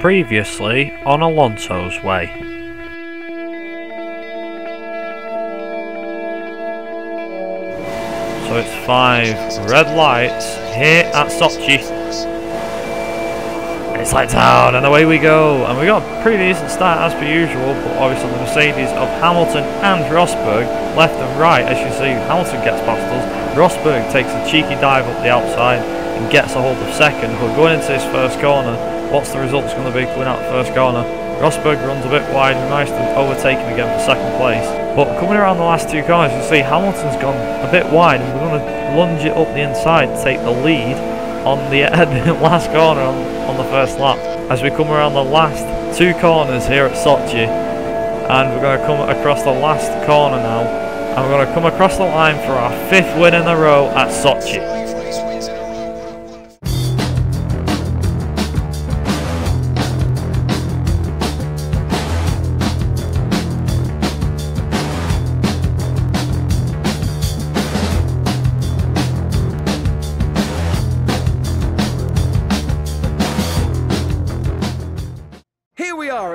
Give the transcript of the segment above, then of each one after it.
Previously on Alonso's way. So it's 5 red lights here at Sochi. It's lights out and away we go. And we got a pretty decent start as per usual, but obviously the Mercedes of Hamilton and Rosberg, left and right, as you see, Hamilton gets past us. Rosberg takes a cheeky dive up the outside and gets a hold of second, but going into his first corner, what's the results going to be coming out the first corner? Rosberg runs a bit wide and managed to overtake him again for second place. But coming around the last 2 corners, you see Hamilton's gone a bit wide and we're going to lunge it up the inside to take the lead on the last corner on the first lap. As we come around the last 2 corners here at Sochi, and we're going to come across the last corner now, and we're going to come across the line for our 5th win in a row at Sochi.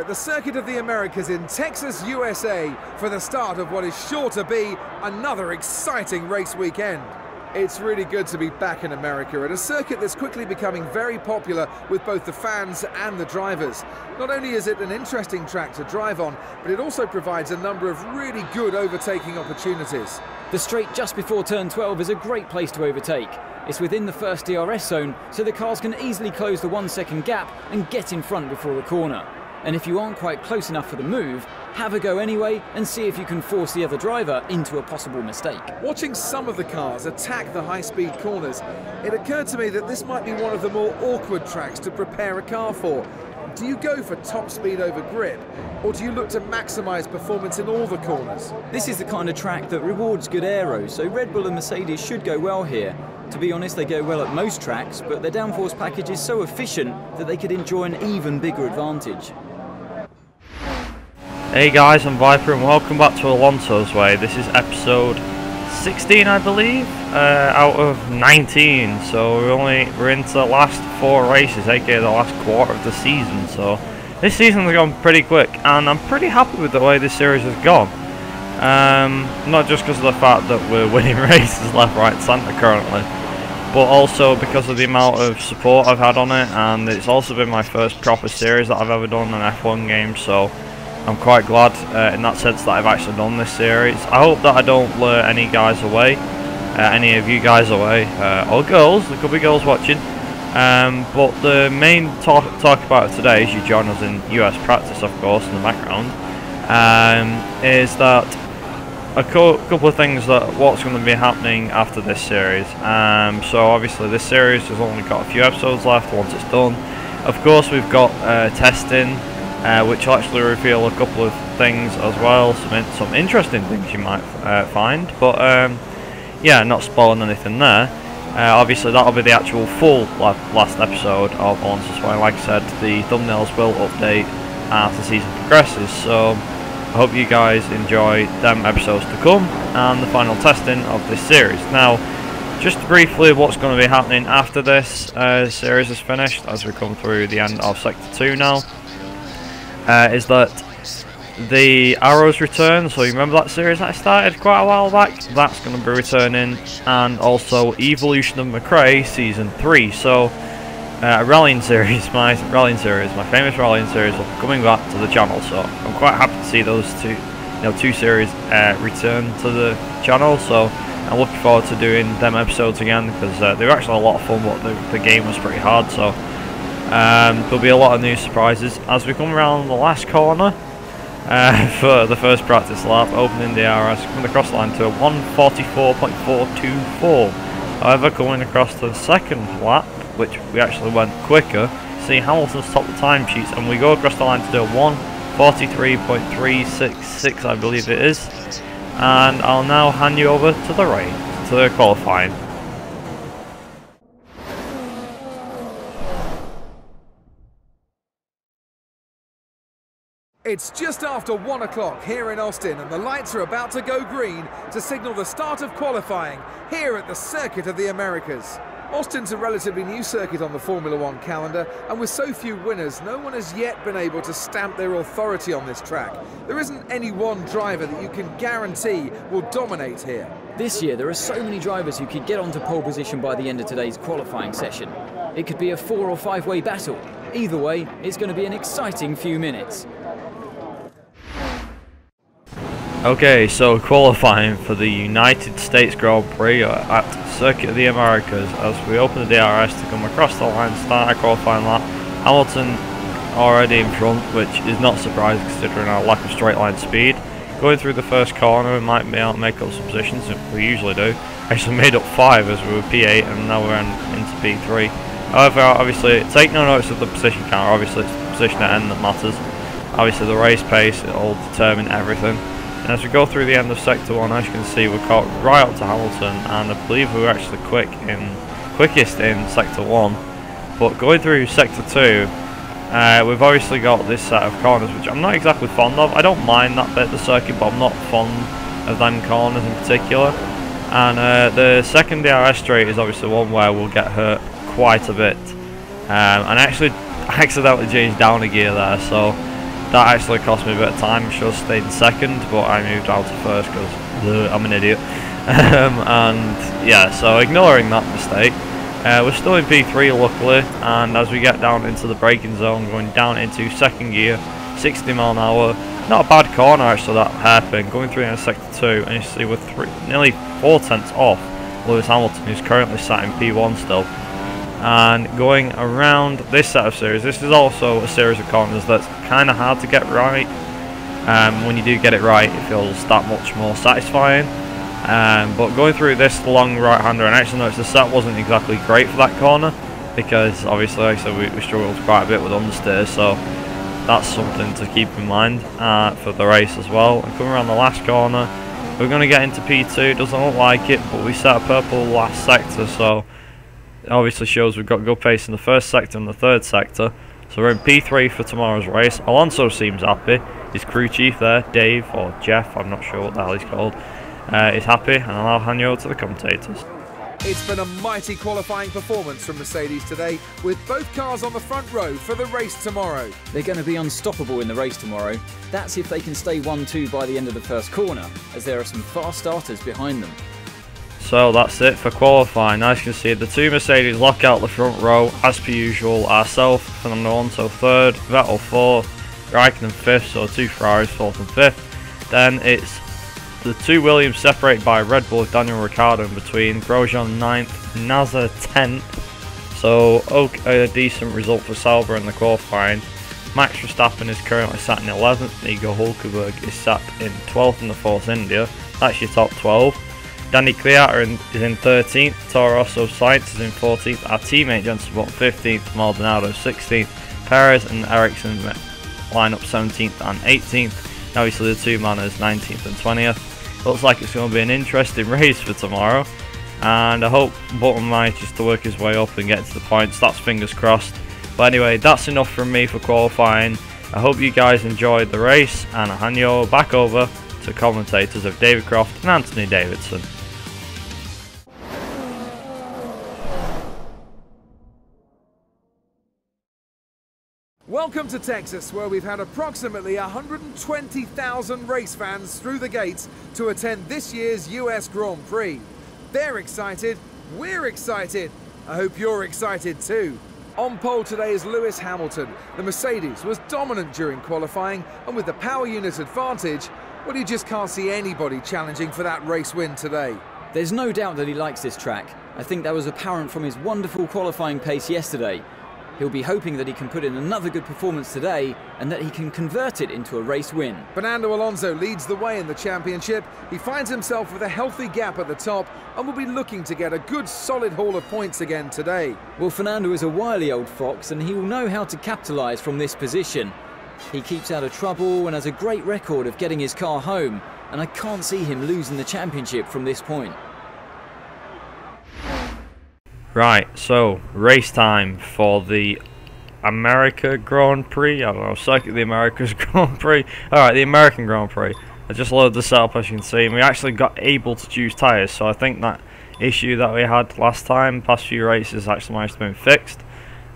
The Circuit of the Americas in Texas, USA, for the start of what is sure to be another exciting race weekend. It's really good to be back in America at a circuit that's quickly becoming very popular with both the fans and the drivers. Not only is it an interesting track to drive on, but it also provides a number of really good overtaking opportunities. The straight just before turn 12 is a great place to overtake. It's within the first DRS zone, so the cars can easily close the 1-second gap and get in front before the corner. And if you aren't quite close enough for the move, have a go anyway and see if you can force the other driver into a possible mistake. Watching some of the cars attack the high-speed corners, it occurred to me that this might be one of the more awkward tracks to prepare a car for. Do you go for top speed over grip, or do you look to maximise performance in all the corners? This is the kind of track that rewards good aero, so Red Bull and Mercedes should go well here. To be honest, they go well at most tracks, but their downforce package is so efficient that they could enjoy an even bigger advantage. Hey guys, I'm Viper and welcome back to Alonso's Way. This is episode 16, I believe, out of 19. So we're into the last 4 races, aka the last quarter of the season. So this season's gone pretty quick, and I'm pretty happy with the way this series has gone. Not just because of the fact that we're winning races left, right, centre currently, but also because of the amount of support I've had on it, and it's also been my first proper series that I've ever done an F1 game. So I'm quite glad in that sense that I've actually done this series. I hope that I don't lure any guys away, any of you guys away, or girls. There could be girls watching. But the main talk about today, as you join us in US practice, of course, in the background, is that a couple of things that what's going to be happening after this series. So obviously this series has only got a few episodes left once it's done. Of course we've got testing, which will actually reveal a couple of things as well, some interesting things you might find, but yeah, not spoiling anything there. Obviously that'll be the actual full last episode of Alonso's Way. Like I said, the thumbnails will update as the season progresses, so I hope you guys enjoy them episodes to come and the final testing of this series. Now, just briefly, what's going to be happening after this series is finished, as we come through the end of Sector 2 now, is that the Arrows return. So you remember that series that I started quite a while back? That's going to be returning, and also Evolution of McRae Season 3. So a rallying series, my famous rallying series, will be coming back to the channel. So I'm quite happy to see those two series return to the channel. So I'm looking forward to doing them episodes again, because they were actually a lot of fun, but the game was pretty hard. So there'll be a lot of new surprises as we come around the last corner for the first practice lap, opening the DRS, coming across the line to a 1:44.424. However, coming across the second lap, which we actually went quicker, see Hamilton's top the timesheets, and we go across the line to do a 1:43.366, I believe it is. And I'll now hand you over to the race, to the qualifying. It's just after 1 o'clock here in Austin, and the lights are about to go green to signal the start of qualifying here at the Circuit of the Americas. Austin's a relatively new circuit on the Formula One calendar, and with so few winners, no one has yet been able to stamp their authority on this track. There isn't any one driver that you can guarantee will dominate here. This year there are so many drivers who could get onto pole position by the end of today's qualifying session. It could be a 4- or 5-way battle. Either way, it's going to be an exciting few minutes. Okay, so qualifying for the United States Grand Prix at Circuit of the Americas as we open the DRS to come across the line, start our qualifying lap. Hamilton already in front, which is not surprising considering our lack of straight line speed. Going through the first corner, we might be able to make up some positions, we usually do. Actually made up 5 as we were P8 and now we're into P3. However, obviously, take no notice of the position counter, obviously it's the position at end that matters. Obviously the race pace, it'll determine everything. And as we go through the end of Sector 1, as you can see, we're caught right up to Hamilton, and I believe we were actually quickest in Sector 1. But going through Sector 2, we've obviously got this set of corners, which I'm not exactly fond of. I don't mind that bit of the circuit, but I'm not fond of them corners in particular. And the second DRS straight is obviously one where we'll get hurt quite a bit. And I actually accidentally changed down a gear there, so that actually cost me a bit of time. I should have stayed in second, but I moved out to first because I'm an idiot. And yeah, so ignoring that mistake, we're still in P3 luckily, and as we get down into the braking zone, going down into second gear, 60 mile an hour, not a bad corner actually, that hairpin, going through in Sector 2, and you see we're nearly 4 tenths off Lewis Hamilton, who's currently sat in P1 still. And going around this set of series, this is also a series of corners that's kind of hard to get right. When you do get it right, it feels that much more satisfying. But going through this long right-hander, and actually notice the set wasn't exactly great for that corner, because obviously, like I said, we struggled quite a bit with understeer, so that's something to keep in mind for the race as well. And coming around the last corner, we're going to get into P2. It doesn't look like it, but we set a purple last sector, so it obviously shows we've got good pace in the first sector and the third sector. So we're in P3 for tomorrow's race. Alonso seems happy. His crew chief there, Dave, or Jeff, I'm not sure what the hell he's called, is happy, and I'll hand you over to the commentators. It's been a mighty qualifying performance from Mercedes today, with both cars on the front row for the race tomorrow. They're going to be unstoppable in the race tomorrow. That's if they can stay 1-2 by the end of the first corner, as there are some fast starters behind them. So that's it for qualifying. As you can see, the two Mercedes lock out the front row as per usual. Ourselves, Fernando Alonso 3rd, Vettel 4th, Raikkonen 5th, so 2 Ferraris 4th and 5th. Then it's the 2 Williams separated by Red Bull, Daniel Ricciardo in between, Grosjean 9th, Nasser 10th. So a decent result for Sauber in the qualifying. Max Verstappen is currently sat in 11th, Nico Hulkenberg is sat in 12th in the Force India. That's your top 12. Danny Kvyat is in 13th, Toro Rosso Sainz is in 14th, our teammate Jensen Button 15th, Maldonado 16th, Perez and Ericsson line up 17th and 18th. Obviously the two Manners 19th and 20th. Looks like it's going to be an interesting race for tomorrow, and I hope Button manages to work his way up and get to the points. That's fingers crossed. But anyway, that's enough from me for qualifying. I hope you guys enjoyed the race, and I'll hand you back over to commentators of David Croft and Anthony Davidson. Welcome to Texas, where we've had approximately 120,000 race fans through the gates to attend this year's US Grand Prix. They're excited, we're excited. I hope you're excited too. On pole today is Lewis Hamilton. The Mercedes was dominant during qualifying, and with the power unit advantage, well, you just can't see anybody challenging for that race win today. There's no doubt that he likes this track. I think that was apparent from his wonderful qualifying pace yesterday. He'll be hoping that he can put in another good performance today and that he can convert it into a race win. Fernando Alonso leads the way in the championship. He finds himself with a healthy gap at the top and will be looking to get a good solid haul of points again today. Well, Fernando is a wily old fox and he will know how to capitalise from this position. He keeps out of trouble and has a great record of getting his car home, and I can't see him losing the championship from this point. Right, so race time for the America Grand Prix. I don't know, Circuit of the Americas Grand Prix. Alright, the American Grand Prix. I just loaded this up, as you can see, and we actually got able to choose tyres, so I think that issue that we had last time. Past few races actually managed to be fixed.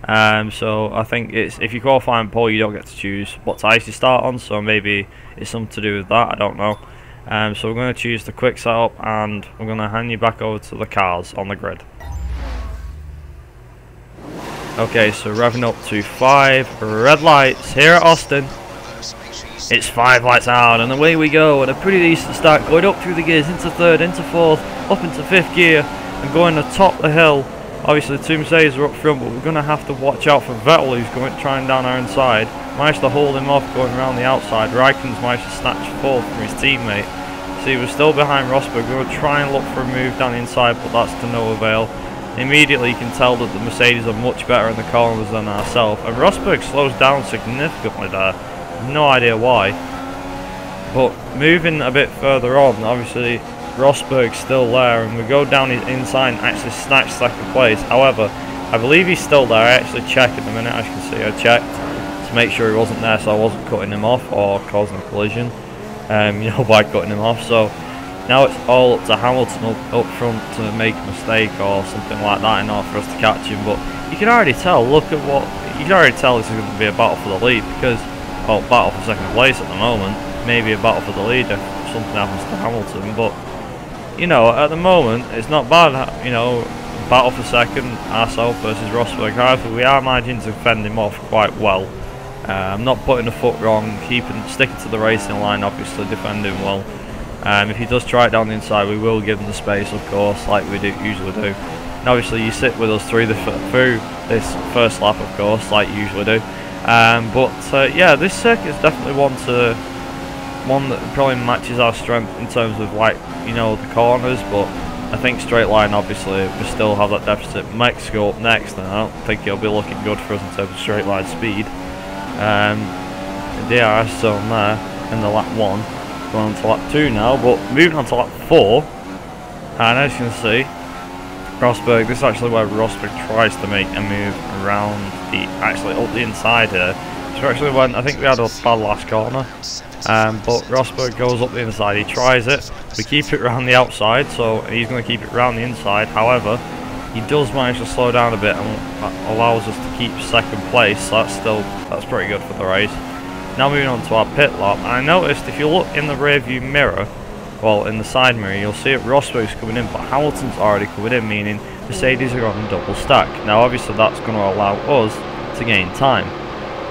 So I think it's, if you qualify in pole, you don't get to choose what tyres you start on, so maybe it's something to do with that, I don't know. So we're going to choose the quick setup, and we're going to hand you back over to the cars on the grid. Okay, so revving up to 5 red lights here at Austin. It's 5 lights out, and away we go, and a pretty decent start, going up through the gears, into 3rd, into 4th, up into 5th gear, and going atop the hill. Obviously the two Mercedes are up front, but we're going to have to watch out for Vettel, who's going trying down our inside. Managed to hold him off going around the outside. Raikkonen's managed to snatch 4th from his teammate. So he was still behind Rosberg. We're going to try and look for a move down the inside, but that's to no avail. Immediately you can tell that the Mercedes are much better in the corners than ourselves, and Rosberg slows down significantly there. No idea why. But moving a bit further on, obviously Rosberg's still there, and we go down his inside and actually snatch 2nd place. However, I believe he's still there. I actually checked in a minute, as you can see, I checked to make sure he wasn't there, so I wasn't cutting him off or causing a collision, you know, by cutting him off. So now it's all up to Hamilton up front to make a mistake or something like that in order for us to catch him. But you can already tell, look at what, you can already tell this is going to be a battle for the lead, because, well, battle for 2nd place at the moment, maybe a battle for the lead if something happens to Hamilton, but you know, at the moment it's not bad, you know, battle for 2nd, ourselves versus Rosberg. However, we are managing to fend him off quite well. I'm not putting a foot wrong, sticking to the racing line, obviously defending well. If he does try it down the inside, we will give him the space, of course, like we usually do. And obviously you sit with us through this 1st lap, of course, like you usually do. Yeah, this circuit is definitely one that probably matches our strength in terms of, like, you know, the corners, but I think straight line, obviously we still have that deficit. Mexico up next, and I don't think he'll be looking good for us in terms of straight line speed. The DRS zone there in the lap 1, going on to lap 2 now, but moving on to lap 4, and as you can see, Rosberg, this is actually where Rosberg tries to make a move around actually up the inside here. So actually when, I think we had a bad last corner, but Rosberg goes up the inside, he tries it, we keep it around the outside, so he's going to keep it around the inside. However, he does manage to slow down a bit, and that allows us to keep 2nd place, so that's pretty good for the race. Now moving on to our pit lap, and I noticed if you look in the rear view mirror, well, in the side mirror, you'll see that Rosberg's coming in, but Hamilton's already coming in, meaning Mercedes are on a double stack. Now obviously that's going to allow us to gain time,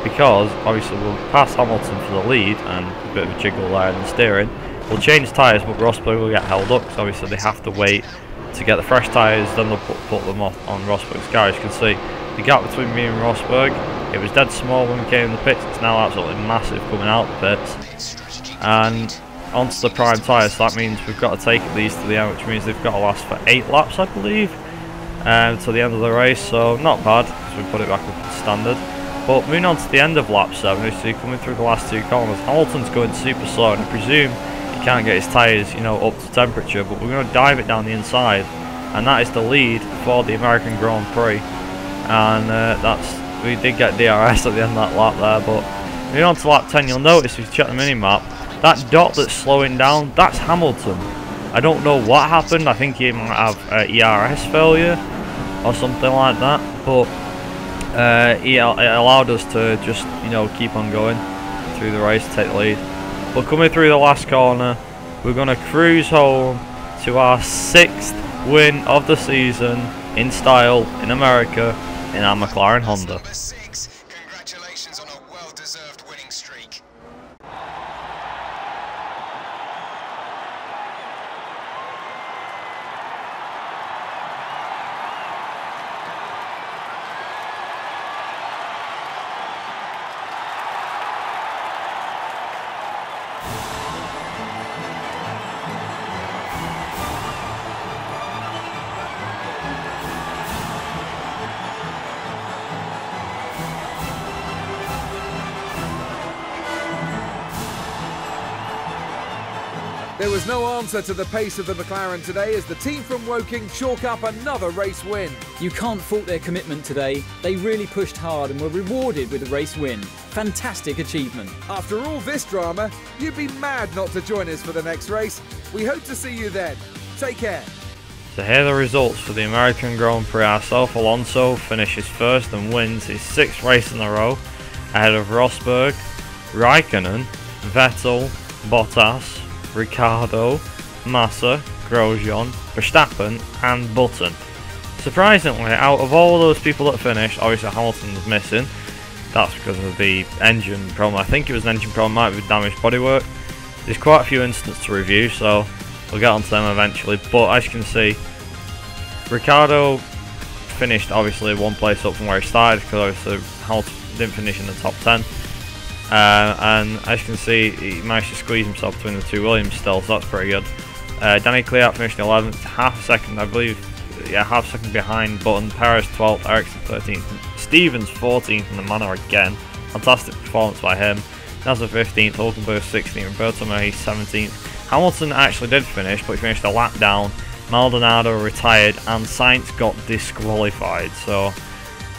because obviously we'll pass Hamilton for the lead, and a bit of a jiggle there in the steering. We'll change tyres, but Rosberg will get held up, because obviously they have to wait to get the fresh tyres, then they'll put them off on Rosberg's car. As you can see, the gap between me and Rosberg, it was dead small when we came in the pits, it's now absolutely massive coming out the pits. And onto the prime tyres, so that means we've got to take these to the end, which means they've got to last for 8 laps, I believe, to the end of the race, so not bad, because we put it back up to standard. But moving on to the end of lap 7, you see coming through the last 2 corners, Hamilton's going super slow, and I presume he can't get his tyres, you know, up to temperature, but we're going to dive it down the inside, and that is the lead for the American Grand Prix. And we did get DRS at the end of that lap there, but moving on to lap 10, you'll notice if you check the mini-map, that dot that's slowing down, that's Hamilton. I don't know what happened, I think he might have ERS failure or something like that, but it allowed us to just, you know, keep on going through the race, take the lead. But coming through the last corner, we're going to cruise home to our 6th win of the season in style in America in our McLaren-Honda. Congratulations on a well-deserved winning streak. There was no answer to the pace of the McLaren today as the team from Woking chalk up another race win. You can't fault their commitment today. They really pushed hard and were rewarded with a race win. Fantastic achievement. After all this drama, you'd be mad not to join us for the next race. We hope to see you then. Take care. So here are the results for the American Grand Prix ourselves. Alonso finishes first and wins his 6th race in a row, ahead of Rosberg, Raikkonen, Vettel, Bottas, Ricciardo, Massa, Grosjean, Verstappen and Button. Surprisingly, out of all those people that finished, obviously Hamilton's missing. That's because of the engine problem. I think it was an engine problem, might be damaged bodywork. There's quite a few incidents to review, so we'll get onto them eventually. But as you can see, Ricciardo finished obviously one place up from where he started, because obviously Hamilton didn't finish in the top 10. And as you can see, he managed to squeeze himself between the two Williams still, so that's pretty good. Danny Kvyat finished in 11th, half a second, I believe, yeah, half a second behind Button. Perez 12th, Ericsson 13th, Stevens 14th in the manor again. Fantastic performance by him. Nasser 15th, Hulkenberg 16th, Roberto Merhi 17th. Hamilton actually did finish, but he finished a lap down. Maldonado retired, and Sainz got disqualified. So,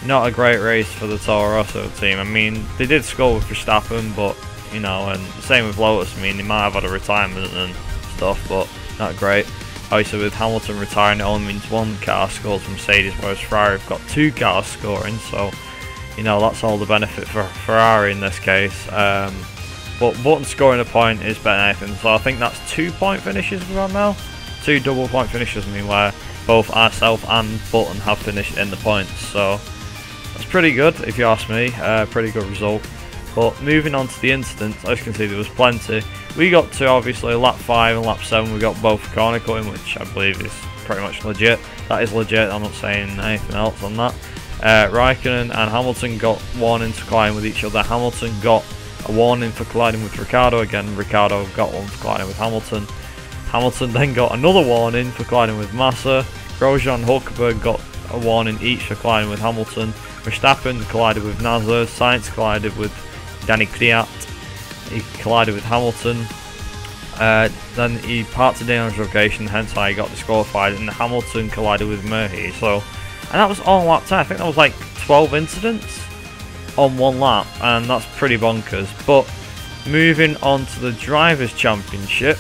not a great race for the Toro Rosso team. I mean, they did score with Verstappen, but, you know, and same with Lotus. I mean, they might have had a retirement and stuff, but not great. Obviously, with Hamilton retiring, it only means one car scores for Mercedes, whereas Ferrari have got 2 cars scoring, so, you know, that's all the benefit for Ferrari in this case. But Button scoring a point is better than anything, so I think that's 2-point finishes we're on now. 2 double-point finishes, I mean, where both ourselves and Button have finished in the points, so that's pretty good, if you ask me. Pretty good result. But moving on to the incidents, as you can see, there was plenty. We got to, obviously, lap 5 and lap 7, we got both corner cutting, which I believe is pretty much legit. That is legit, I'm not saying anything else on that. Raikkonen and Hamilton got warnings for colliding with each other. Hamilton got a warning for colliding with Ricciardo. Again, Ricciardo got one for colliding with Hamilton. Hamilton then got another warning for colliding with Massa. Grosjean and Hulkenberg got a warning each for colliding with Hamilton. Verstappen collided with Nasser. Sainz collided with Danny Kvyat. He collided with Hamilton. Then he parked the dangerous location, hence how he got disqualified. And Hamilton collided with Merhi. So, and that was on lap 10. I think that was like 12 incidents on one lap, and that's pretty bonkers. But moving on to the Drivers' Championship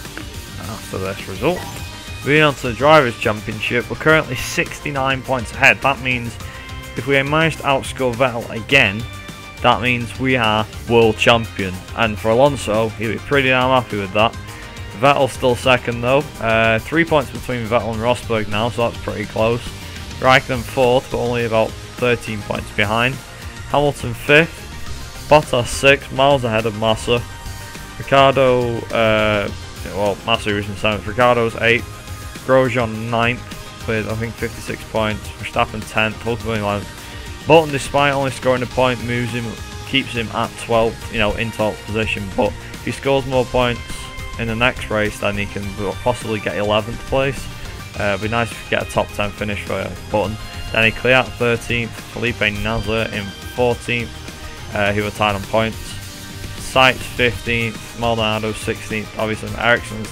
after this result. Moving on to the Drivers' Championship, we're currently 69 points ahead. That means if we manage to outscore Vettel again, that means we are world champion. And for Alonso, he'll be pretty damn happy with that. Vettel's still second though. 3 points between Vettel and Rosberg now, so that's pretty close. Raikkonen 4th, but only about 13 points behind. Hamilton 5th. Bottas 6th, miles ahead of Massa. Ricciardo, well, Massa was in 7th. Ricciardo's 8th. Grosjean 9th with, I think, 56 points. Verstappen 10th. Hulkenberg 11th. Button, despite only scoring a point, keeps him at 12th, you know, in 12th position. But if he scores more points in the next race, then he can possibly get 11th place. It'd be nice if you get a top 10 finish for Button. Danny Kvyat 13th, Felipe Nasr in 14th, who were tied on points. Sainz 15th, Maldonado 16th, obviously Ericsson's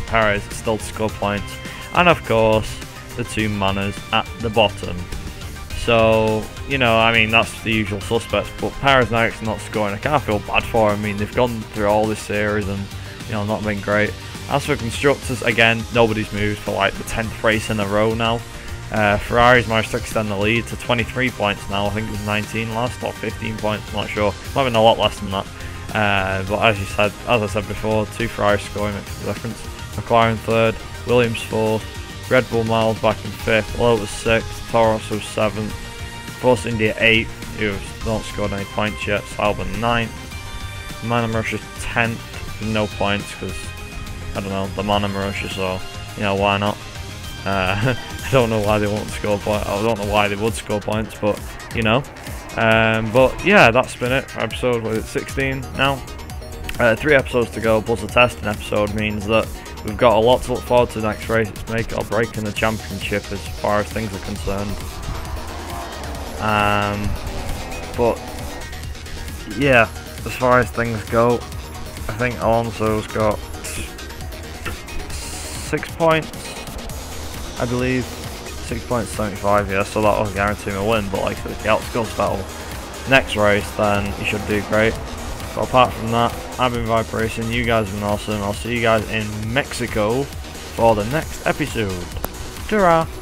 Perez still to score points, and of course the two Manners at the bottom. So, you know, I mean, that's the usual suspects, but Perez and Ericsson not scoring, I can't feel bad for them. I mean, they've gone through all this series and, you know, not been great. As for constructors, again, nobody's moved for like the 10th race in a row now. Ferrari's managed to extend the lead to 23 points now. I think it was 19 last, or 15 points, I'm not sure. Might have been a lot less than that. But as I said before, 2 Ferrari scoring makes the difference. McLaren 3rd, Williams 4th, Red Bull Miles back in 5th, Lotus 6th, Toro Rosso 7th, Force India 8th, who have not scored any points yet, Sauber 9th, Manor Russia 10th with no points because, I don't know, the Manor Russia, so, you know, why not? I don't know why they won't score points. I don't know why they would score points, but you know. But yeah, that's been it for episode 16 now. 3 episodes to go, plus a testing episode means that we've got a lot to look forward to the next race. It's make or break in the championship as far as things are concerned. But yeah, as far as things go, I think Alonso's got 6 points. I believe 6.75, yeah, so that will guarantee him a win. But like, if he outscores Vettel next race, then he should do great. But apart from that, I've been Viper Racing, you guys have been awesome. I'll see you guys in Mexico for the next episode. Ta-ra.